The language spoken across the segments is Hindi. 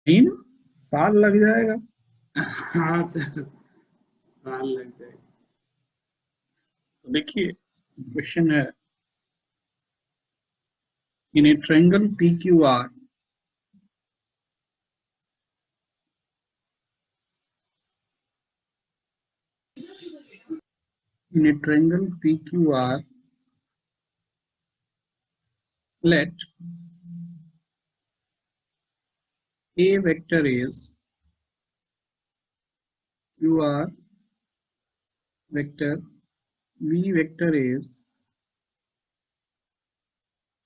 नहीं ना, साल लग जाएगा। हाँ सर, साल लग जाएगा। तो देखिए क्वेश्चन है, in a triangle P Q R, in a triangle PQR, let A vector is QR vector, B vector is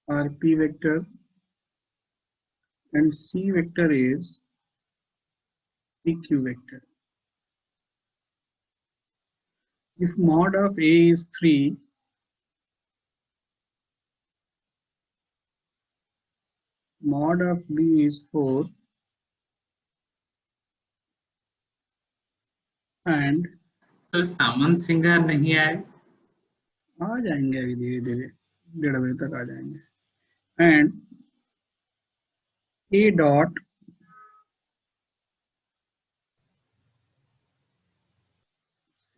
RP vector, and C vector is PQ vector. If mod of A is 3, mod of B is 4, and sir सामन सिंगार नहीं आए? आ जाएंगे अभी धीरे धीरे, 1:30 बजे तक आ जाएंगे, and A dot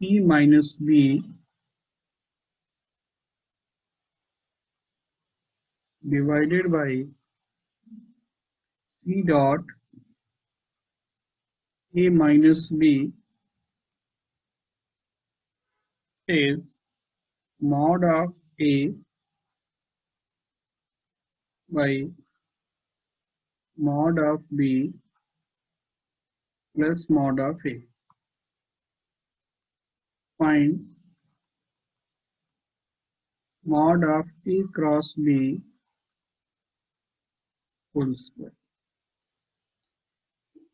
C minus B divided by C dot A minus B is mod of A by mod of B plus mod of A. Find mod of A cross B whole square.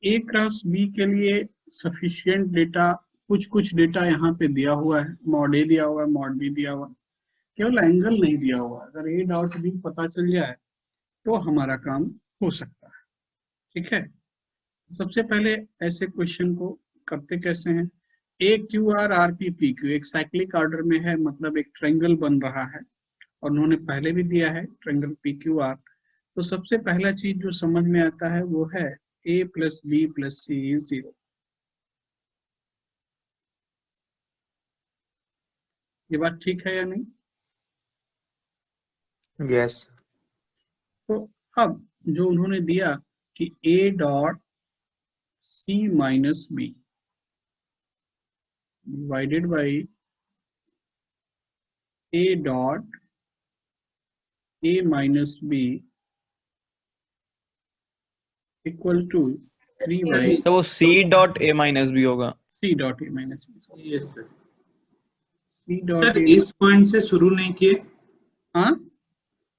A cross B के लिए सफिशिएंट डेटा, कुछ डेटा यहाँ पे दिया हुआ है, मॉड ए दिया हुआ है, मॉड बी दिया हुआ है, केवल एंगल नहीं दिया हुआ है। अगर ए डॉट बी पता चल जाए तो हमारा काम हो सकता है। ठीक है, सबसे पहले ऐसे क्वेश्चन को करते कैसे हैं, A Q R R P P Q एक साइक्लिक ऑर्डर में है, मतलब एक ट्रायंगल बन रहा है, और उन्होंने पहले भी दिया है ट्रायंगल पी क्यू आर। तो सबसे पहला चीज जो समझ में आता है वो है a plus B plus C is 0। ये बात ठीक है या नहीं? यस। तो अब जो उन्होंने दिया कि a dot C minus B divided by a dot a minus B equal to 3 तो वो C dot A minus B होगा। C dot A minus B. Yes sir. C sir dot A, इस पॉइंट से शुरू नहीं किए? हाँ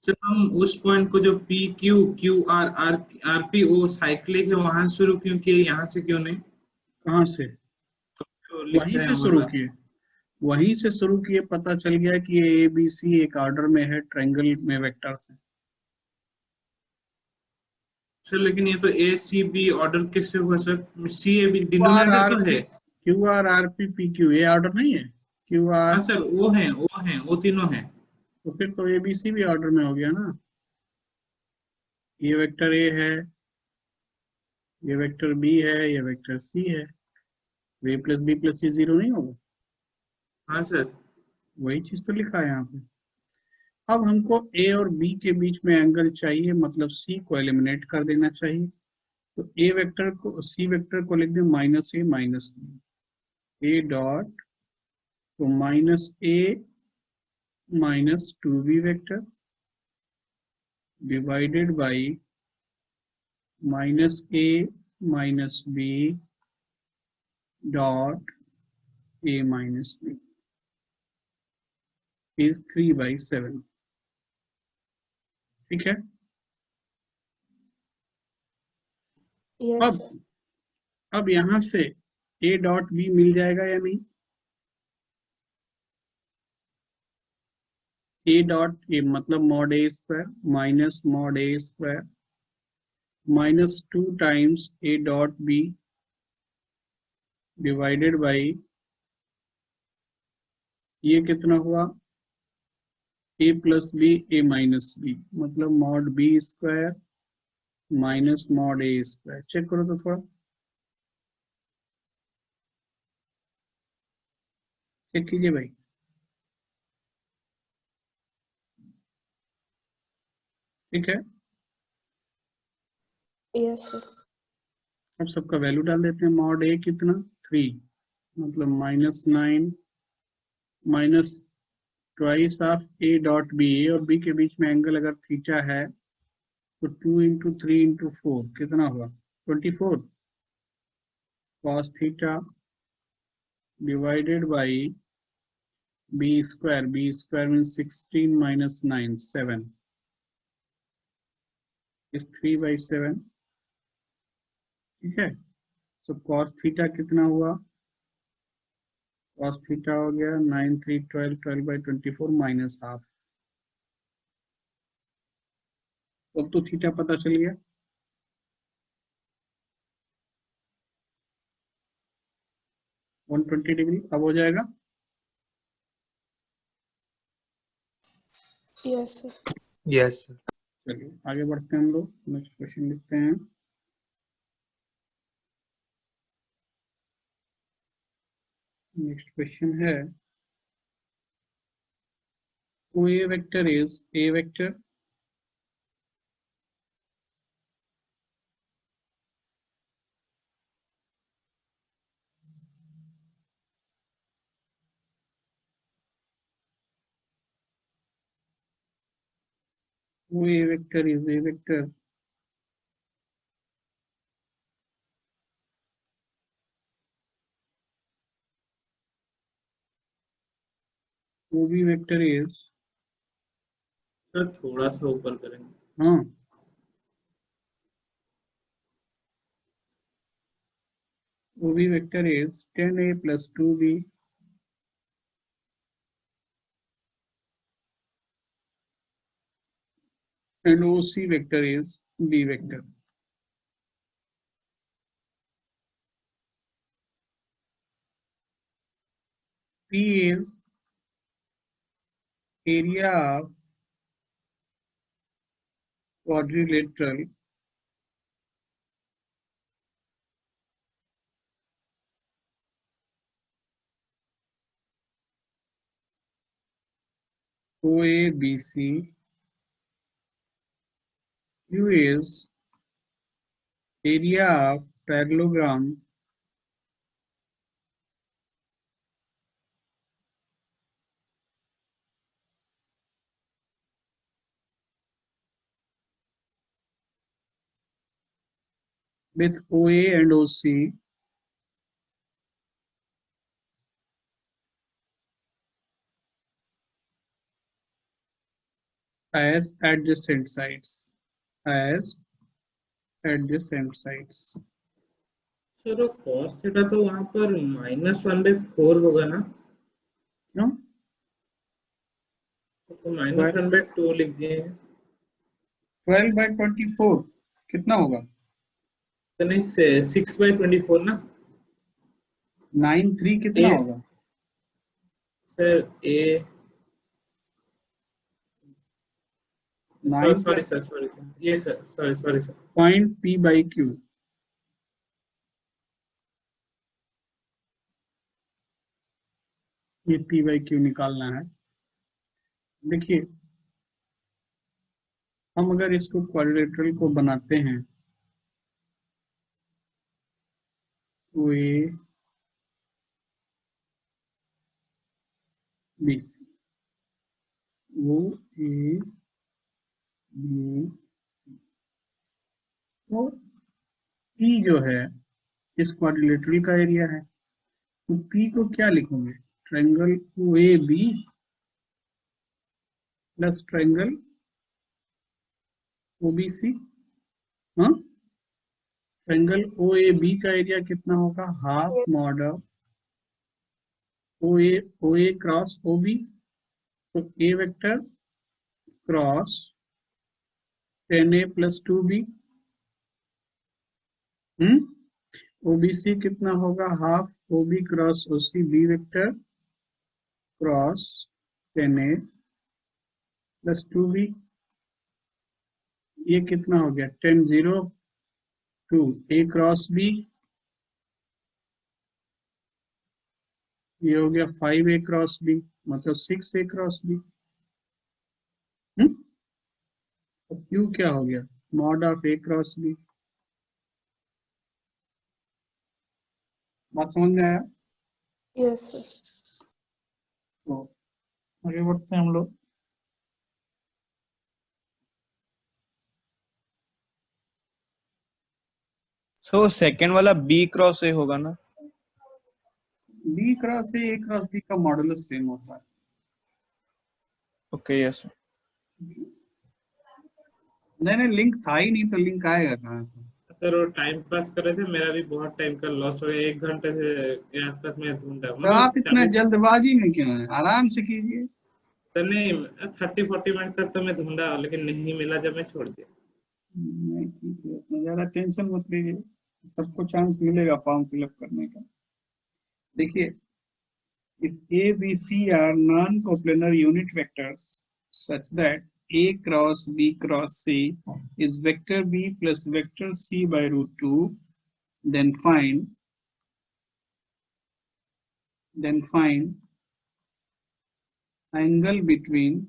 जब हम उस पॉइंट को जो P Q Q R R R P O cyclic है वहां से शुरू क्यों किए, यहाँ से क्यों नहीं? कहाँ से? तो लिख वहीं रहे से हैं शुरू हमारा। किए, वहीं से शुरू किए, पता चल गया कि ये ए बी सी एक ऑर्डर में है, ट्रायंगल में वेक्टर्स हैं। सर लेकिन ये तो ए सी बी ऑर्डर किससे हुआ sir? C A B Q R denominator R तो पी, है। Q R R P P Q ये ऑर्डर नहीं है, क्यू आर। हाँ सर वो तीनों हैं। तो फिर तो ए बी सी भी ऑर्डर में हो गया ना, ये वेक्टर ए है, ये वेक्टर बी है, ये वेक्टर सी है, ए प्लस बी प्लस सी 0 नहीं होगा? हाँ सर। वही चीज तो लिखा है यहाँ पे। अब हमको ए और बी के बीच में एंगल चाहिए, मतलब सी को एलिमिनेट कर देना चाहिए। तो ए वेक्टर को, सी वेक्टर को लिख दें minus A minus B, A dot तो minus A minus 2b vector divided by minus A minus B dot A minus B is 3/7। ठीक है, यस अब सर। अब यहां से ए डॉट बी मिल जाएगा या नहीं? ए डॉट ए मतलब mod A square minus mod A square minus 2 times A dot B divided by ये कितना हुआ, A plus B A minus B, मतलब mod B square minus mod A square. Check करो तो थोड़ा, चेक कीजिए भाई। ठीक है, यस सर। अब सबका वैल्यू डाल देते हैं। मॉड ए कितना 3, मतलब -9 minus twice of A dot B. A और बी के बीच में एंगल अगर थीटा है तो 2 इंटू 3 इंटू 4 कितना हुआ 24 cos theta divided by B square. B square means 16 माइनस 9 7 इस 3/7। ठीक है, सो कॉस थीटा कितना हुआ, कॉस थीटा हो गया 9 3 12 12/24 माइनस हाफ। अब तो थीटा पता चल गया। वन 120 डिग्री अब हो जाएगा। Yes sir. Yes sir. चलिए आगे बढ़ते हैं हम लोग, नेक्स्ट क्वेश्चन लिखते हैं। नेक्स्ट क्वेश्चन है OA vector is A vector OA vector is A vector OB vector is sir थोड़ा सा ऊपर करेंगे। हाँ OB vector is 10A plus 2B and OC vector is B vector. P is area of quadrilateral OABC. Q is area of parallelogram with OA and OC as adjacent sides. As adjacent sides. Sir cos theta तो वहां पर -1/4 होगा ना, क्यों तो -1/2 लिख दिए हैं। 12/24 कितना होगा तो नहीं 6/24 ना 9 3 कितना ए होगा sir. A 9 sorry plus sir, sorry sir, ये sir, sorry sir. point P by Q। ये P by Q निकालना है। देखिए हम अगर इसको क्वाड्रिलेटरल को बनाते हैं तो A B C, वो A B तो P जो है इस क्वाड्रिलेटरल का एरिया है, तो P को क्या लिखोगे, triangle OAB plus triangle OBC। हाँ, ट्रायंगल OAB का एरिया कितना होगा, half mod of OA cross OB, तो A vector cross 10A plus 2B। OBC कितना होगा, half OB cross OC, B vector cross 10A plus 2B। ये कितना हो गया 10 0 2 A क्रॉस B, ये हो गया 5 A क्रॉस B, मतलब 6 A क्रॉस B। तो Q क्या हो गया mod of A cross B। बात समझ में आया? Yes, sir. तो आगे बढ़ते हैं हम लोग। सो सेकंड वाला बी क्रॉस ए होगा ना? B cross A cross B का मॉडुलस सेम होता है। Okay yes. नहीं लिंक था ही नहीं, तो लिंक आएगा कहाँ से? सर वो टाइम पास कर रहे थे, मेरा भी बहुत टाइम का लॉस हो गया, 1 घंटे से के आसपास मैं ढूंढ रहा हूँ, तो आप मतलब इतना जल्दबाजी में क्यों है, आराम से कीजिए। सर नहीं 30-40 मिनट तक तो मैं ढूंढा, लेकिन नहीं मिला जब मैं छोड़ दिया। नहीं ठीक है, इतना ज्यादा टेंशन मत लीजिए, सबको चांस मिलेगा फॉर्म फिलअप करने का। देखिए, if A, B, C are non-coplanar unit vectors such that A cross B cross C is vector B plus vector C by root 2, then find angle between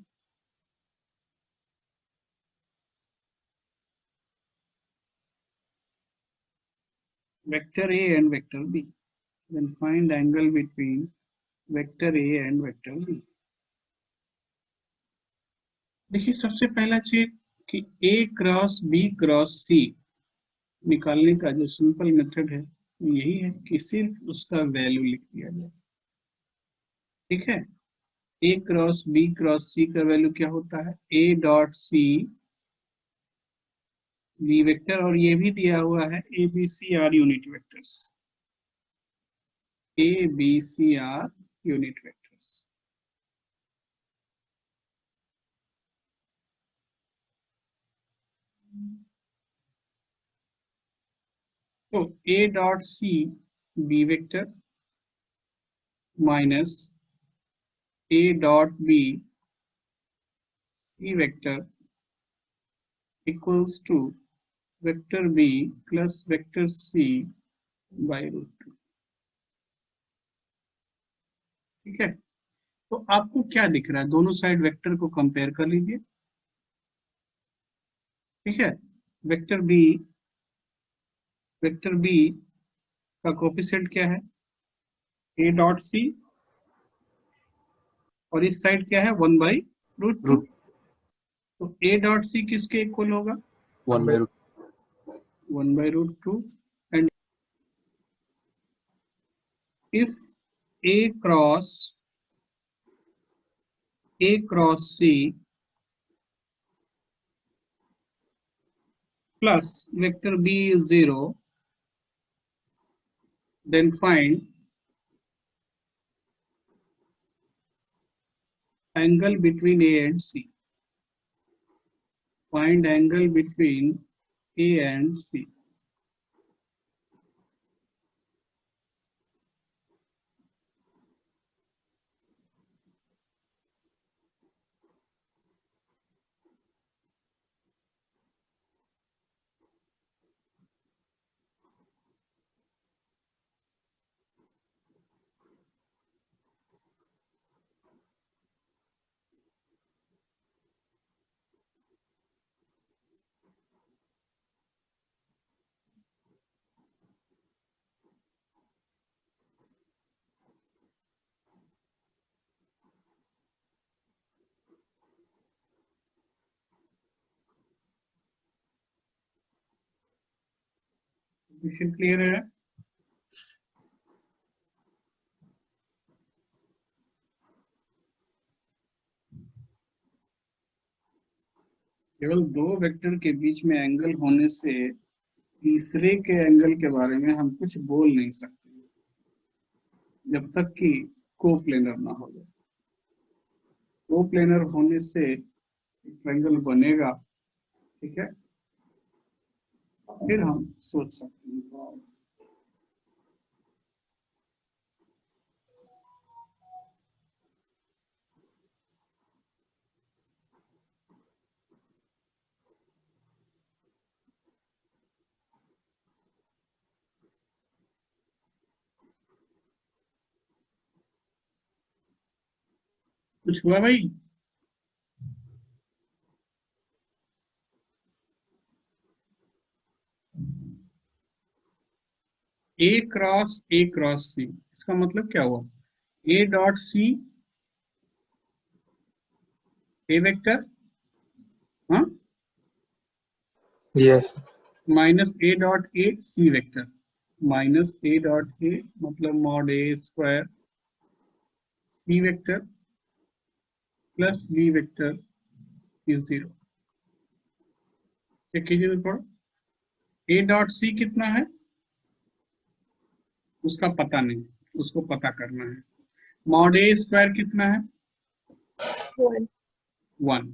vector A and vector B. Then find angle between vector A and vector B. देखिए सबसे पहला चीज कि A cross B cross C निकालने का जो सिंपल मेथड है यही है कि सिर्फ उसका वैल्यू लिख दिया जाए। ठीक है, A cross B cross C का वैल्यू क्या होता है A dot C B vector, और ये भी दिया हुआ है A B C R unit vectors, A B C R unit vectors. तो A dot C B vector minus A dot B C vector equals to vector B plus vector C by root 2। ठीक है, तो आपको क्या दिख रहा है, दोनों साइड वेक्टर को कंपेयर कर लीजिए। ठीक है, वेक्टर बी का कोफिशिएंट क्या है A डॉट सी, और इस साइड क्या है 1 बाई रूट 2। तो A डॉट सी किसके इक्वल होगा 1 by root 1 by root 2। And if A cross C plus vector B is 0, then find angle between A and C. Find angle between A and C. Question clear है? केवल दो वेक्टर के बीच में एंगल होने से तीसरे के एंगल के बारे में हम कुछ बोल नहीं सकते जब तक कि कोप्लेनर ना हो जाए। कोप्लेनर होने से ट्रायंगल बनेगा, ठीक है, फिर हम सोच सकते हैं। कुछ हुआ भाई? ए क्रॉस सी, इसका मतलब क्या हुआ? A dot C A vector, हाँ, yes minus A dot A C vector, minus A dot A मतलब mod A square C vector plus B vector is 0। Check कीजिए तो थोड़ा, ए डॉट सी कितना है उसका पता नहीं, उसको पता करना है। मॉड ए स्क्वायर कितना है? 1. 1।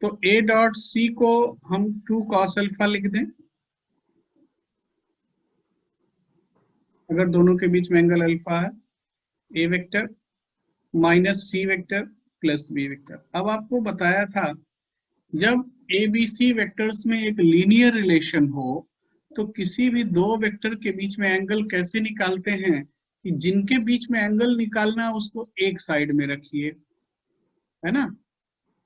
तो ए डॉट सी को हम 2 cos अल्फा लिख दें, अगर दोनों के बीच में एंगल अल्फा है, ए vector minus C vector plus B vector. अब आपको बताया था जब ए बी सी वेक्टर्स में एक लीनियर रिलेशन हो तो किसी भी दो वेक्टर के बीच में एंगल कैसे निकालते हैं कि जिनके बीच में एंगल निकालना उसको एक साइड में रखिए, है ना,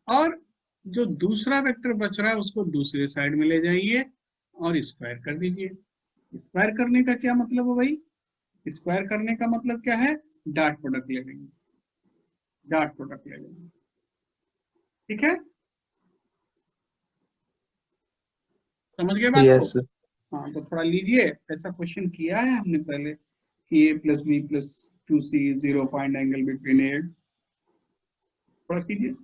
और जो दूसरा वेक्टर बच रहा है उसको दूसरे साइड में ले जाइए और स्क्वायर कर दीजिए। स्क्वायर करने का क्या मतलब है भाई? स्क्वायर करने का मतलब क्या है? डॉट प्रोडक्ट ले लेंगे, डॉट प्रोडक्ट ले लेंगे, ठीक है, समझ गए बात को? यस हाँ, तो थोड़ा लीजिए, ऐसा क्वेश्चन किया है हमने पहले कि A plus B plus 2c 0 find angle between A, थोड़ा कीजिए।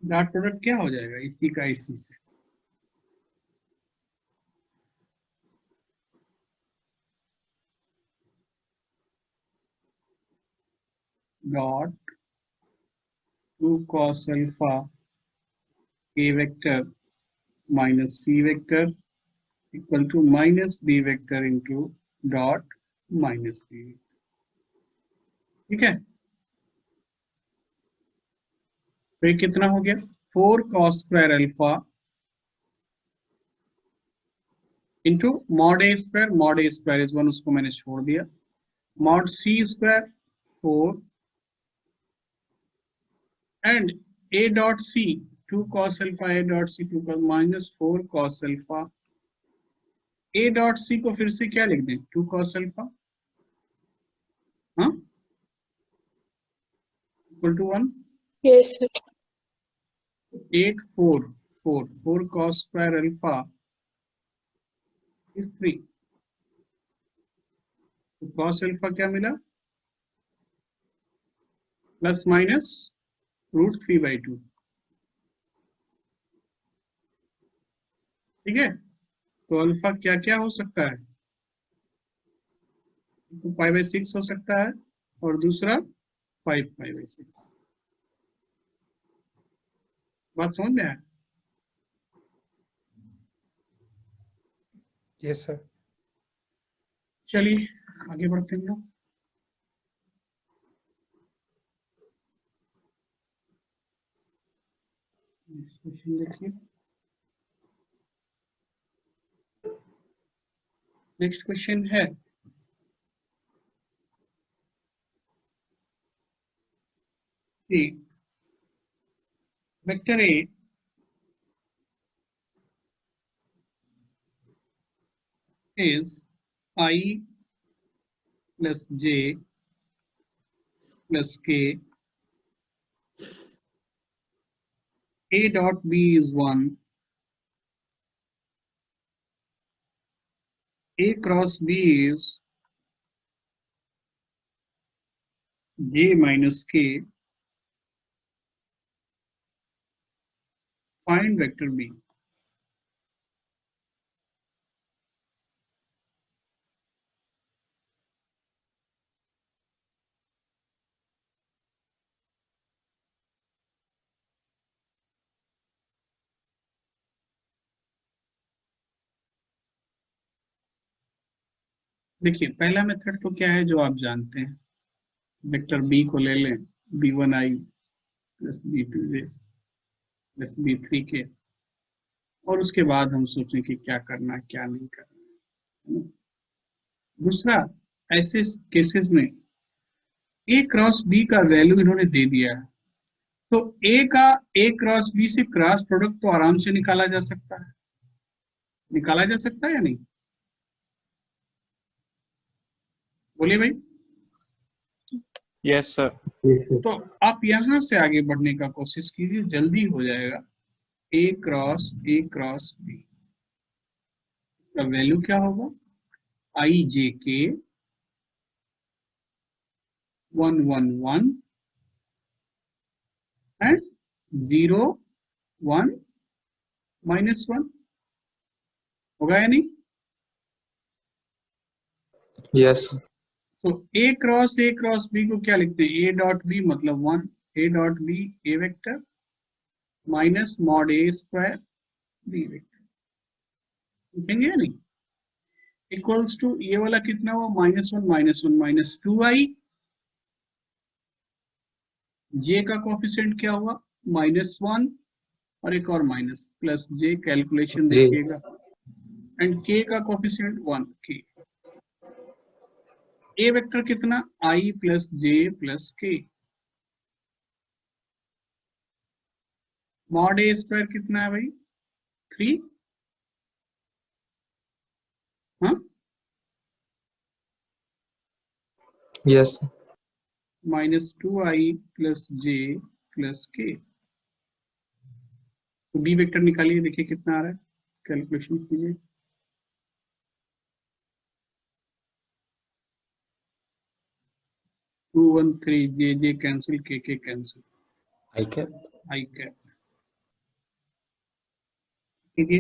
डॉट प्रोडक्ट क्या हो जाएगा इसी का इसी से? Dot 2 cos alpha A vector minus C vector equal to minus B vector into dot minus B, ठीक है। तो ये कितना हो गया? 4 cos square alpha into mod A square is 1, उसको मैंने छोड़ दिया, mod C square 4 and a dot c 2 cos alpha a dot c 2 cos minus 4 cos alpha a dot c को फिर से क्या लिख दें? 2 cos alpha, हाँ, equal to 1। Yes, sir. 8 4 4 4 cos square alpha is 3, तो cos alpha क्या मिला? प्लस माइनस √3/2, ठीक है। तो अल्फा क्या क्या हो सकता है? तो 5/6 हो सकता है और दूसरा 5/6। बात समझ में आया? Yes sir. चलिए आगे बढ़ते हैं लोग। क्वेश्चन देखिए, नेक्स्ट क्वेश्चन है कि vector A is I plus j plus k, a dot b is 1, a cross b is j minus k, find vector b। देखिए पहला मेथड तो क्या है जो आप जानते हैं, वेक्टर बी को ले लें, b1i plus b2j plus b3k, और उसके बाद हम सोचें कि क्या करना है क्या नहीं करना है। दूसरा, ऐसे केसेस में ए क्रॉस बी का वैल्यू इन्होंने दे दिया है, तो ए क्रॉस बी से क्रॉस प्रोडक्ट तो आराम से निकाला जा सकता है, निकाला जा सकता है या नहीं, बोलिए भाई। Yes sir. तो आप यहां से आगे बढ़ने का कोशिश कीजिए, जल्दी हो जाएगा। ए क्रॉस बी का वैल्यू क्या होगा, आई जे के 111 एंड 0 1 -1 होगा या नहीं। यस। तो ए क्रॉस बी को क्या लिखते हैं, ए डॉट बी मतलब 1, A dot B A vector minus mod A square B vector, लिखेंगे या नहीं, इक्वल्स टू ये वाला कितना हुआ, -1 -2i, जे का कोफिशिएंट क्या हुआ -1 और एक और माइनस प्लस जे, कैलकुलेशन जी। देखिएगा, एंड के का कोफिशिएंट 1 के, ए वेक्टर कितना i प्लस जे प्लस के, मॉड ए स्क्वायर कितना है भाई 3, हाँ यस। -2i प्लस जे प्लस के। तो बी वेक्टर निकालिए, देखिए कितना आ रहा है, कैलकुलेशन कीजिए। टू 1 3 जे कैंसिल, के कैंसिल, आई कैप। आई कैप कीजिए।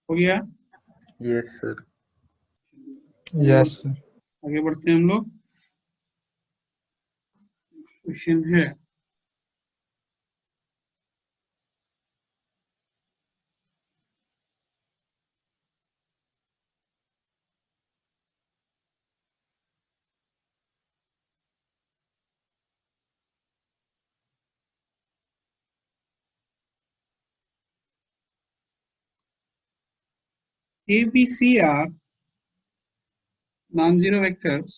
हो गया। Yes sir. Yes sir. आगे बढ़ते हैं हम लोग, क्वेश्चन है ABC are non-zero vectors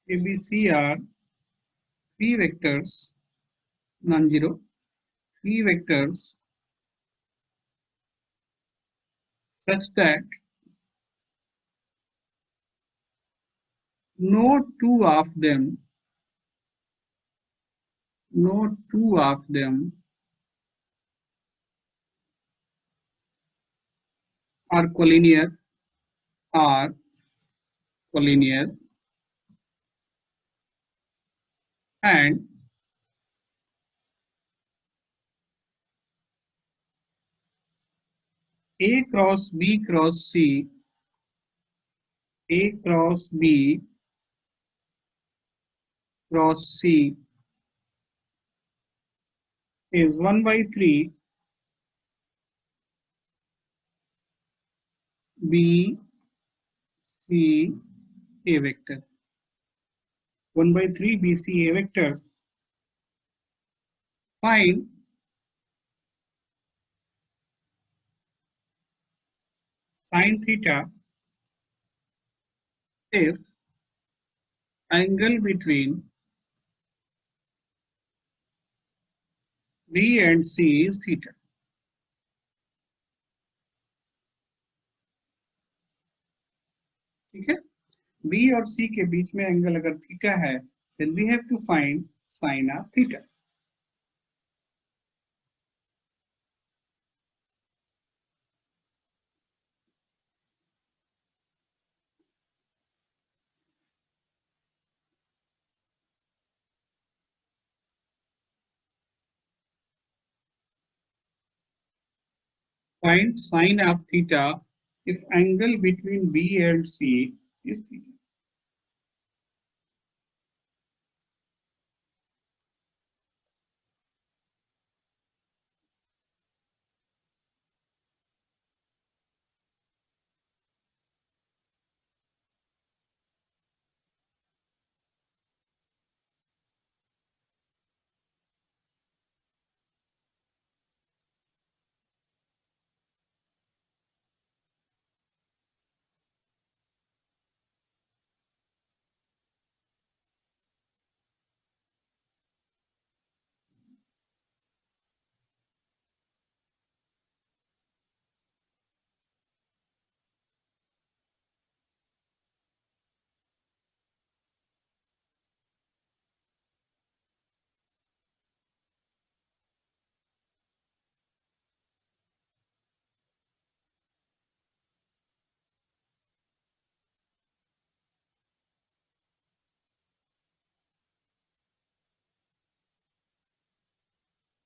ABC are three vectors non-zero, three vectors such that no two of them are collinear and A cross B cross C, A cross B cross C is 1/3 B C A vector, 1/3 B C A vector. Find sin theta if angle between B and C is theta. ठीक है, B और C के बीच में एंगल अगर थीटा है, then we have to find sin of theta. Find sin of theta if angle between B and C इस थीटा।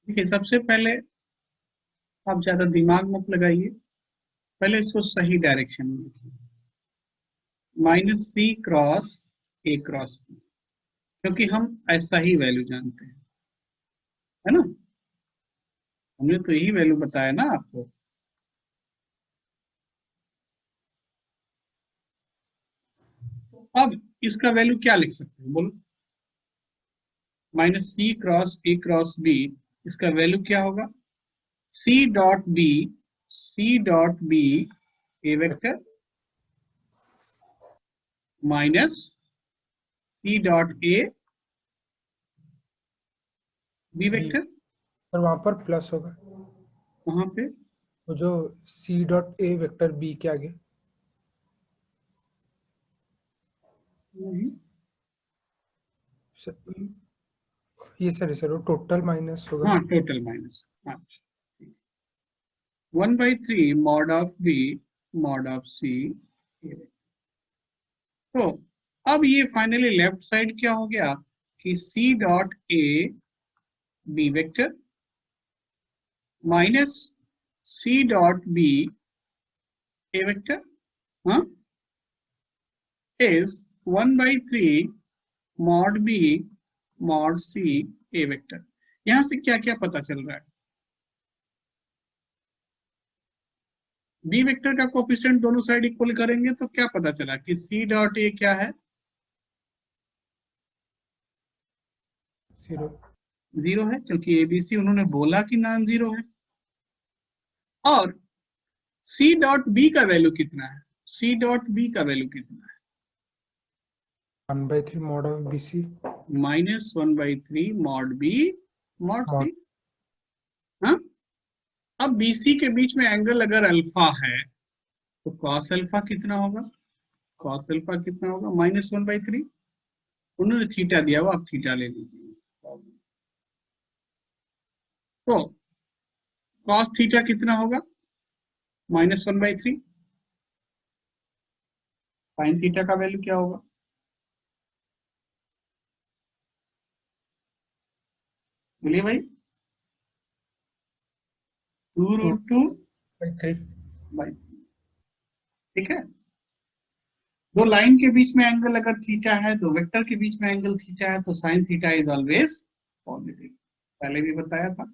देखिए, सबसे पहले आप ज्यादा दिमाग मत लगाइए, पहले इसको सही डायरेक्शन में लिखिए, -c cross a cross b, क्योंकि हम ऐसा ही वैल्यू जानते हैं, है ना। हमने तो यही वैल्यू बताया ना आपको। अब इसका वैल्यू क्या लिख सकते हैं, बोलो। -c cross a cross b, इसका वैल्यू क्या होगा? c dot b A vector minus c dot a b vector. और वहां पर प्लस होगा, वहां पे तो जो C dot A vector B के आगे। ये सर वो टोटल माइनस होगा। हाँ, टोटल माइनस। हाँ, 1/3 mod of B mod of C. तो अब ये फाइनली लेफ्ट साइड क्या हो गया कि C dot A B vector minus C dot B A vector, हाँ, is 1/3 mod B mod C A vector. यहां से क्या क्या पता चल रहा है? बी वेक्टर का कोफिशिएंट दोनों साइड इक्वल करेंगे तो क्या पता चला कि सी डॉट ए क्या है? 0 है, क्योंकि एबीसी उन्होंने बोला कि नॉन जीरो है। और सी डॉट बी का वैल्यू कितना है? सी डॉट बी का वैल्यू कितना है? 1/3 mod of B C -1/3 mod B mod C. हाँ, अब बीसी के बीच में एंगल अगर अल्फा है तो कॉस अल्फा कितना होगा? कॉस अल्फा कितना होगा? -1/3। उन्होंने थीटा दिया हुआ, आप थीटा ले लीजिए। तो कॉस थीटा कितना होगा? -1/3। साइन थीटा का वैल्यू क्या होगा? बोलिए भाई। 2√2/3। ठीक है। दो लाइन के बीच में एंगल अगर थीटा है, दो वेक्टर के बीच में एंगल थीटा है, तो sine theta is always positive. पहले भी बताया था,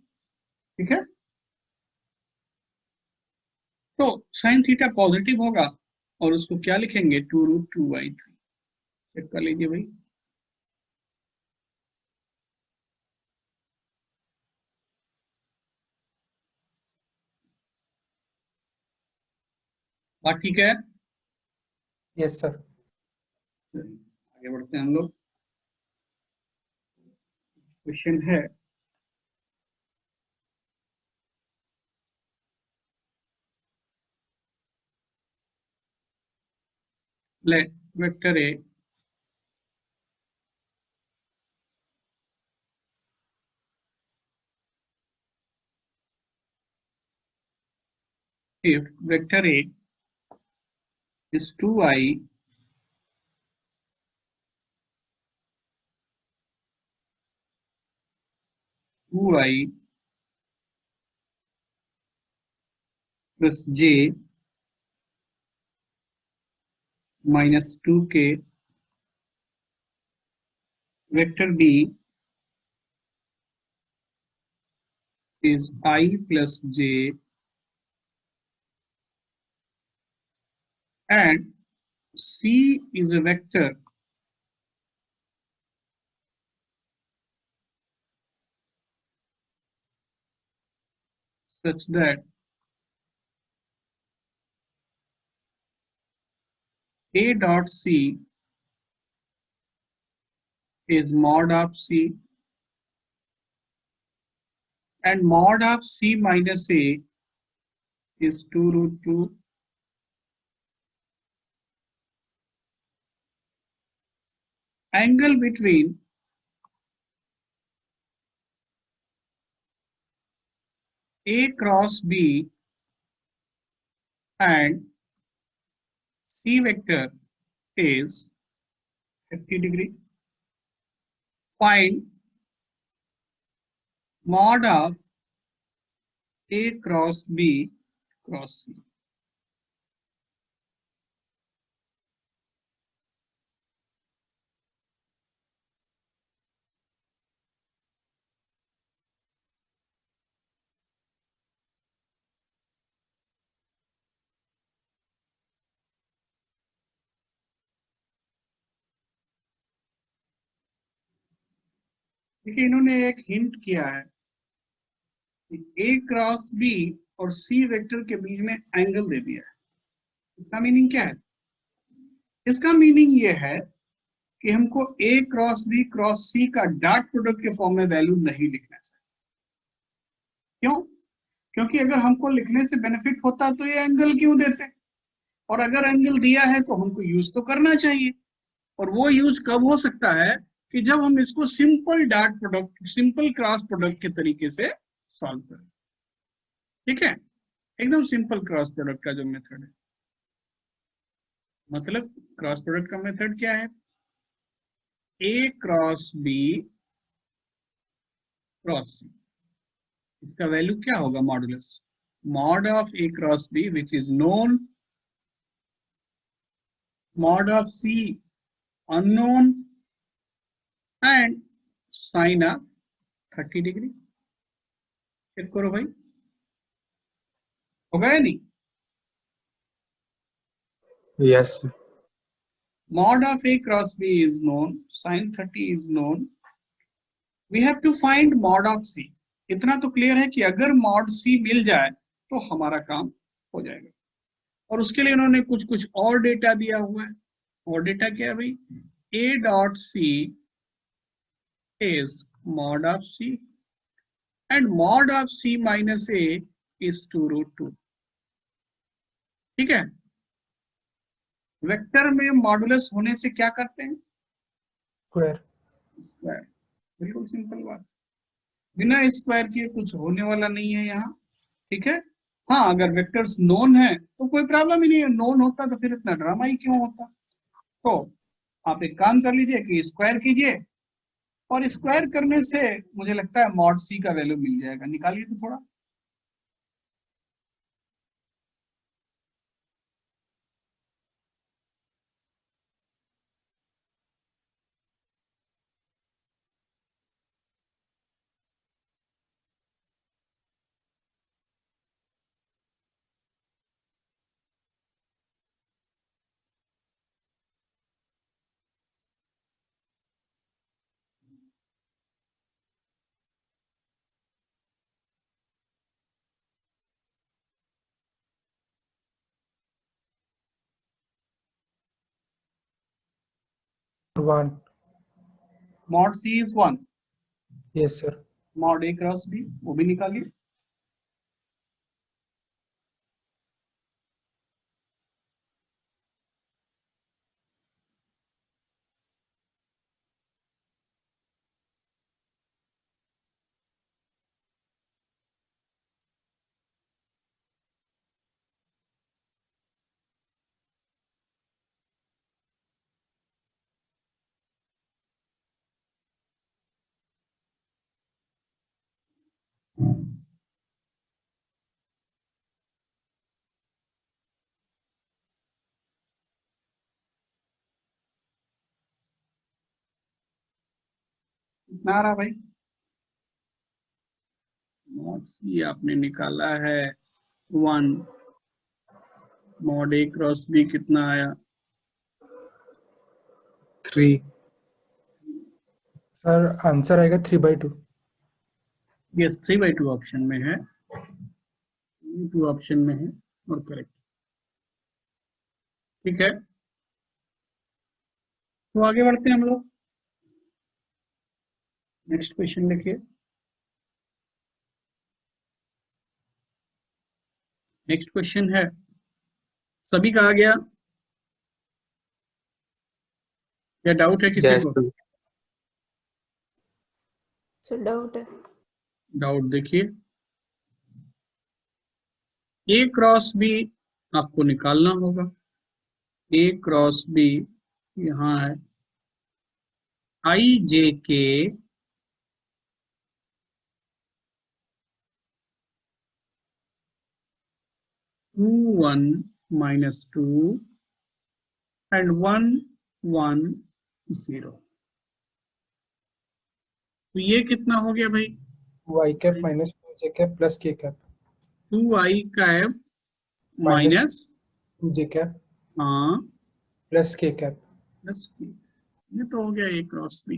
ठीक है। तो साइन थीटा पॉजिटिव होगा और उसको क्या लिखेंगे? 2√2/3। चेक कर लीजिए भाई। बात ठीक है? Yes sir. आगे बढ़ते हैं हम लोग। क्वेश्चन है, let vector A if vector A is 2i plus j -2k vector B is I plus j and C is a vector such that A dot C is mod of C and mod of C minus A is 2 root 2. Angle between A cross B and C vector is 30 degree. Find mod of A cross B cross C. देखिए इन्होंने एक हिंट किया है कि A क्रॉस B और C वेक्टर के बीच में एंगल दे दिया है। इसका मीनिंग क्या है? इसका मीनिंग ये है कि हमको A cross B cross C का डॉट प्रोडक्ट के फॉर्म में वैल्यू नहीं लिखना चाहिए। क्यों? क्योंकि अगर हमको लिखने से बेनिफिट होता तो ये एंगल क्यों देते? और अगर एंगल दिया है तो हमको यूज तो करना चाहिए। और वो यूज कब हो सकता है कि जब हम इसको simple dot product, simple cross product के तरीके से सॉल्व करें। ठीक है, एकदम सिंपल क्रॉस प्रोडक्ट का जो मेथड है। मतलब क्रॉस प्रोडक्ट का मेथड क्या है? ए क्रॉस बी क्रॉस सी, इसका वैल्यू क्या होगा? Modulus mod of A cross B which is known, mod of C unknown and sin of 30 degree. Check करो भाई, होगा या नहीं? Yes. Mod of A cross B is known, sin 30 is known. We have to find mod of C. इतना तो क्लियर है कि अगर mod C मिल जाए तो हमारा काम हो जाएगा। और उसके लिए इन्होंने कुछ कुछ और डेटा दिया हुआ है। और डेटा क्या है भाई? A dot C is mod of C and mod of C minus A is 2 root 2. ठीक है, वेक्टर में मॉडुलस होने से क्या करते हैं? स्क्वायर। स्क्वायर। बिल्कुल सिंपल बात, बिना स्क्वायर किए कुछ होने वाला नहीं है यहाँ। ठीक है, हाँ अगर वेक्टर्स नोन है तो कोई प्रॉब्लम ही नहीं है, नोन होता तो फिर इतना ड्रामा ही क्यों होता। तो आप एक काम कर लीजिए कि स्क्वायर कीजिए, और स्क्वायर करने से मुझे लगता है मॉड सी का वैल्यू मिल जाएगा। निकालिए तो थोड़ा। One. Mod C is 1, yes sir. Mod A cross B वो भी निकालिए। कितना आ रहा भाई? मॉड सी आपने निकाला है 1, मॉड ए क्रॉस बी कितना आया? 3. सर आंसर आएगा 3/2। यस 3/2 ऑप्शन में है, 2 ऑप्शन में है और करेक्ट। ठीक है, तो आगे बढ़ते हैं हम लोग। नेक्स्ट क्वेश्चन लिखिए। नेक्स्ट क्वेश्चन है, सभी का आ गया या डाउट है किसी Yes, को? sir. सर डाउट है। डाउट देखिए, ए क्रॉस बी आपको निकालना होगा। ए क्रॉस बी यहाँ है आई जे के टू 1 माइनस 2 एंड 1 1 0। तो ये कितना हो गया भाई? 2i cap minus 2j cap plus k cap 2i cap minus 2j cap हाँ प्लस k कैप। प्लस ये तो हो गया ए क्रॉस बी।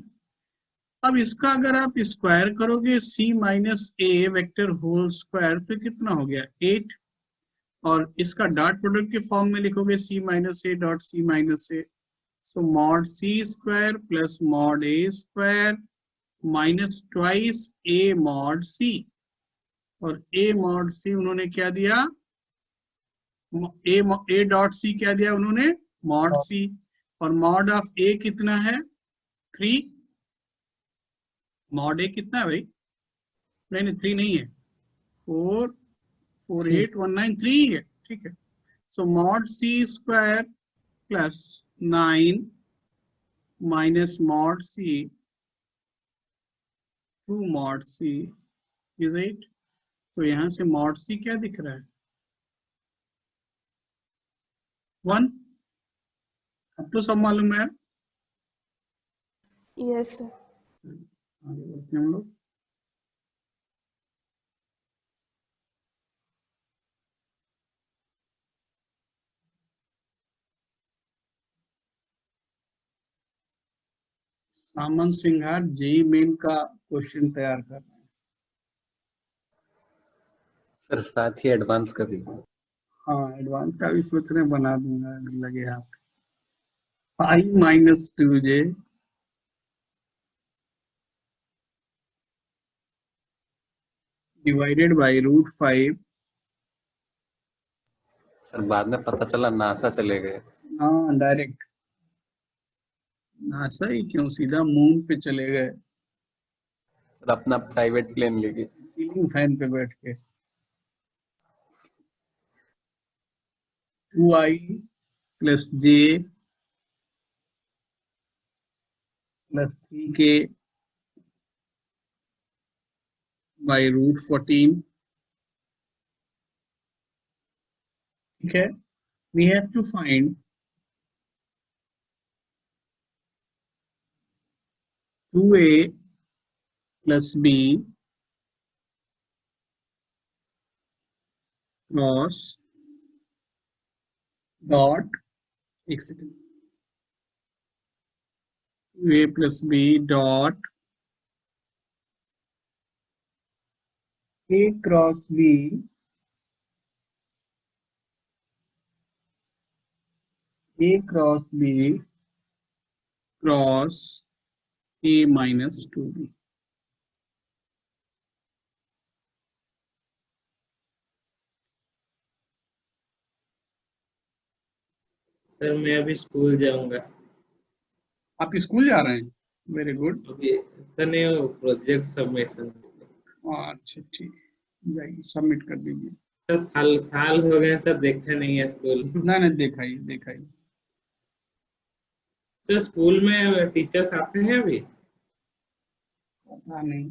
अब इसका अगर आप स्क्वायर करोगे c माइनस ए वेक्टर होल स्क्वायर तो कितना हो गया 8, और इसका डॉट प्रोडक्ट के फॉर्म में लिखोगे c minus A dot c minus A, so mod c square plus mod A square minus twice A mod c, और a मॉड c उन्होंने क्या दिया? ए डॉट c क्या दिया उन्होंने? मॉड c, और मॉड ऑफ a कितना है? 3। मॉड ए कितना है भाई? नहीं 3 नहीं है, 4 4 8 1 9 3 है। ठीक है, so mod c square plus 9 minus mod c 2 mod c is 8। तो यहां से मॉड c क्या दिख रहा है? 1। अब तो सब मालूम है। Yes sir. आगे बढ़ते हैं हम लोग। सामन सिंघार जेई मेन का क्वेश्चन तैयार कर रहे हैं। सर साथ ही एडवांस का भी। हाँ एडवांस का भी सोच रहे हैं, बना दूंगा अगर लगे हाथ। I minus 2j divided by √5। Sir बाद में पता चला नासा चले गए। हाँ डायरेक्ट नासा ही क्यों, सीधा मून पे चले गए सर अपना प्राइवेट प्लेन लेके। सीलिंग फैन पे बैठ के। 2i plus j plus 3k by √14। ठीक है, we have to find 2a plus b cross dot एक second 2a plus b dot a cross b cross a minus 2b। Sir मैं अभी स्कूल जाऊंगा। आप स्कूल जा रहे हैं? Very good. अभी सर ने प्रोजेक्ट सबमिशन। अच्छा ठीक, जाइए सबमिट कर दीजिए। सर साल साल हो गए सर, देखा नहीं है स्कूल। ना दिखाइए दिखाइए। सर स्कूल में टीचर्स आते हैं अभी? पता नहीं,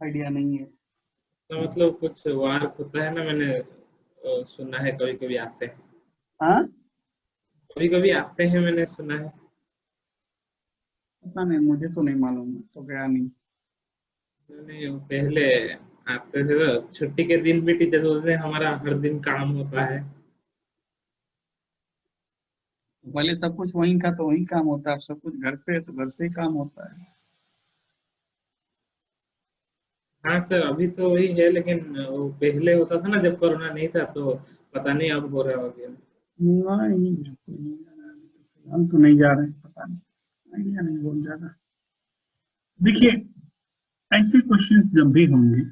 आइडिया नहीं है। तो मतलब कुछ वर्क होता है ना, मैंने सुना है कभी कभी आते हैं। हाँ कभी कभी आते हैं मैंने सुना है। पता नहीं, मुझे तो नहीं मालूम, मैं तो गया नहीं। नहीं, वो पहले आते थे तो छुट्टी के दिन भी टीचर बोलते हैं हमारा हर दिन काम होता है। पहले सब कुछ वहीं था तो वहीं काम होता है, अब सब कुछ घर पे है तो घर से ही काम होता है। हाँ सर, अभी तो वही है, लेकिन वो पहले होता था ना जब कोरोना नहीं था, तो पता नहीं अब हो रहा होगा। नहीं, हम तो नहीं जा रहे हैं, पता नहीं, आइडिया नहीं बहुत ज्यादा। देखिए, ऐसे क्वेश्चंस जब भी होंगे,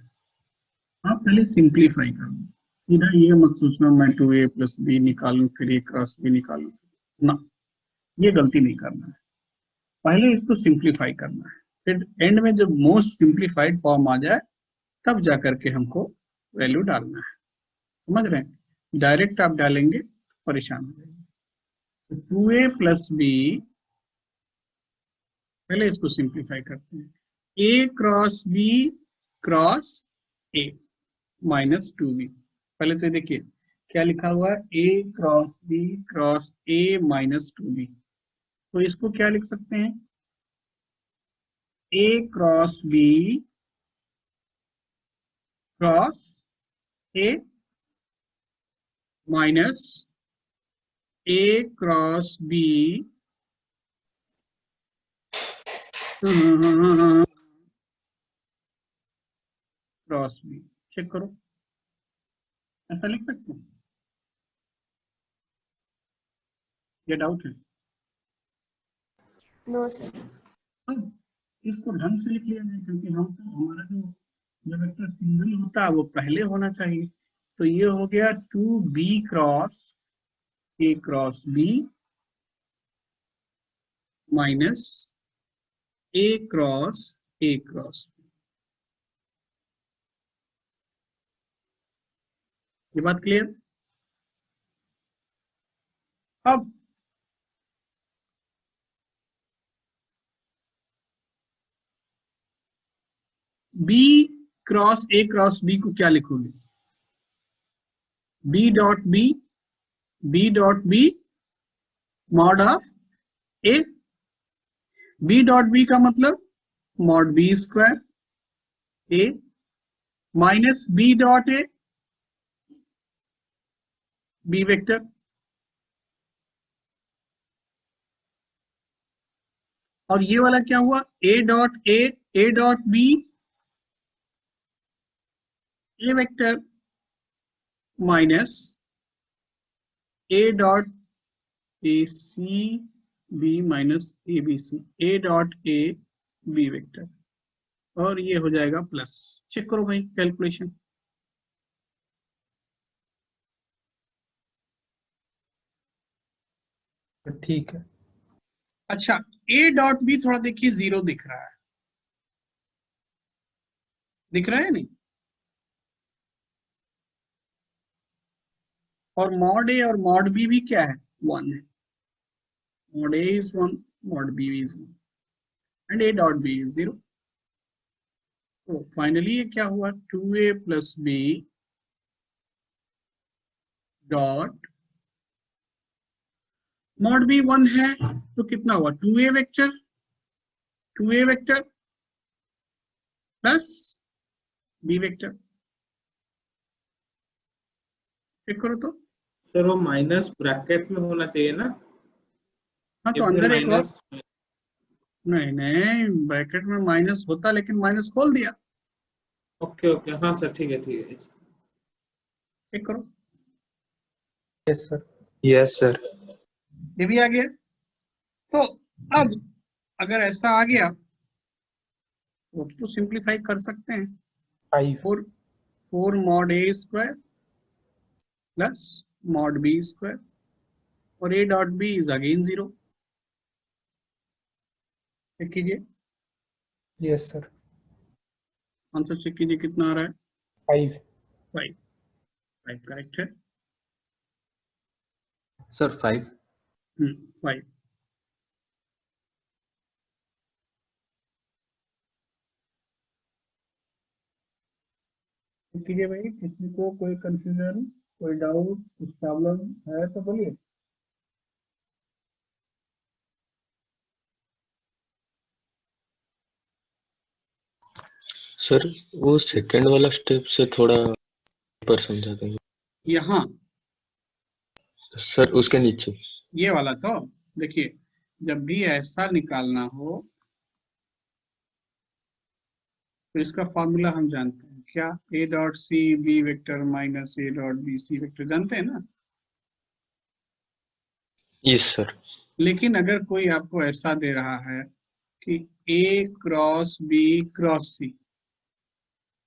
आप पहले सिंप्लीफाई करो। सीधा ये मत सोचना मैं 2a प्लस बी निकालूं फिर a क्रॉस बी निकालूं, ना, ये गलती नहीं करना है। पहले इसको सिंप्लीफाई करना है, फिर एंड में जब मोस्ट सिंप्लीफाइड फॉर्म आ जाए तब जा करके हमको वैल्यू डालना है। समझ रहे हैं? डायरेक्ट आप डालेंगे तो परेशान हो जाएंगे। तो 2a प्लस बी, पहले इसको सिंप्लीफाई करते हैं। a cross B cross a minus 2b। पहले तो देखिए क्या लिखा हुआ है, a cross b cross a minus 2b। तो इसको क्या लिख सकते हैं, a cross b cross a minus a cross b cross b। Check करो, ऐसा लिख सकते हैं? ये डाउट है? No, sir. अब इसको ढंग से लिख लिया जाए, क्योंकि हम तो हमारा जो वेक्टर सिंगल होता है वो पहले होना चाहिए। तो ये हो गया 2b cross a cross b minus a cross a cross b। ये बात क्लियर? अब b cross a cross b को क्या लिखोगे, b dot b mod of a। b dot b का मतलब mod b square a minus b dot a b vector, और ये वाला क्या हुआ, a dot b a vector minus a dot a c b minus a b c, a dot a b vector, और ये हो जाएगा प्लस। चेक करो भाई कैलकुलेशन। ठीक है। अच्छा, a डॉट b थोड़ा देखिए जीरो दिख रहा है, दिख रहा है नहीं? और मॉड a और मॉड b भी क्या है, 1 है। Mod a is 1, mod b is 1, and a dot b is 0। तो फाइनली ये क्या हुआ, 2a plus b dot mod b 1 है, तो कितना हुआ, 2a vector plus b vector. Check करो तो। सर वो माइनस ब्रैकेट में होना चाहिए ना, हाँ या तो फिर अंदर एक और, माइनस? नहीं नहीं, ब्रैकेट में माइनस होता लेकिन माइनस खोल दिया। ओके ओके, हाँ सर, ठीक है ठीक है। चेक करो, यस सर। Yes sir. ये भी आ गया। तो अब अगर ऐसा आ गया तो सिंप्लीफाई कर सकते हैं। 5। 4 mod a square plus mod b square, और a dot b is again 0। Check कीजिए, यस सर। आंसर चेक कीजिए कितना आ रहा है, 5। 5। 5 करेक्ट है। सर 5। 5। चेक कीजिए भाई, किसी को कोई कंफ्यूजन, कोई डाउट, कुछ प्रॉब्लम है तो बोलिए। सर वो सेकंड वाला स्टेप से थोड़ा पर समझा देंगे यहाँ सर, उसके नीचे। ये वाला तो देखिए, जब भी ऐसा निकालना हो तो इसका फॉर्मूला हम जानते हैं क्या, A dot C B vector minus A dot B C vector, जानते हैं ना। Yes sir. लेकिन अगर कोई आपको ऐसा दे रहा है कि A cross B cross C,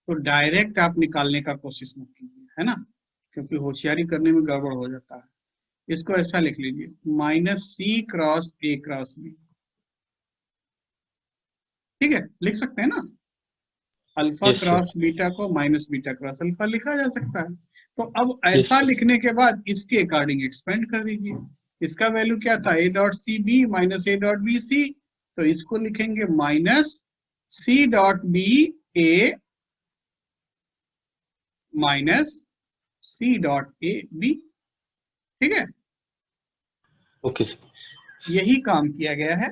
तो डायरेक्ट आप निकालने का कोशिश मत कीजिए, है ना, क्योंकि होशियारी करने में गड़बड़ हो जाता है। इसको ऐसा लिख लीजिए, minus C cross A cross B, ठीक है, लिख सकते हैं ना। Alpha Yes, sir. Cross beta को माइनस बीटा क्रॉस अल्फा लिखा जा सकता है। तो अब ऐसा लिखने के बाद इसके अकॉर्डिंग एक्सपेंड कर दीजिए। इसका वैल्यू क्या था, A dot C B minus A dot B C, तो इसको लिखेंगे minus C dot B A minus C dot A B, ठीक है। Okay sir. यही काम किया गया है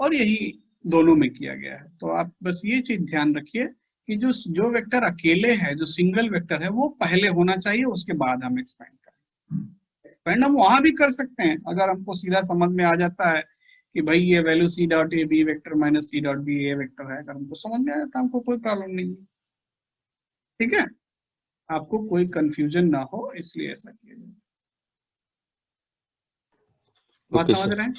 और यही दोनों में किया गया है। तो आप बस ये चीज ध्यान रखिए कि जो वेक्टर अकेले है, जो सिंगल वेक्टर है, वो पहले होना चाहिए, उसके बाद हम एक्सपेंड करें। एक्सपेंड हम वहां भी कर सकते हैं अगर हमको सीधा समझ में आ जाता है कि भाई ये value C dot A B vector minus C dot B A vector है, अगर हमको समझ में आ जाता है हमको कोई प्रॉब्लम नहीं है, ठीक है। आपको कोई कंफ्यूजन ना हो इसलिए ऐसा किया जाए। बात ओके समझ सर। रहे हैं?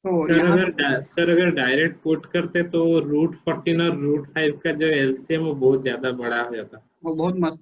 तो यहाँ सर अगर डायरेक्ट पुट करते तो रूट 14 और रूट 5 का जो एलसीएम वो बहुत ज्यादा बड़ा हो जाता। वो बहुत मस्त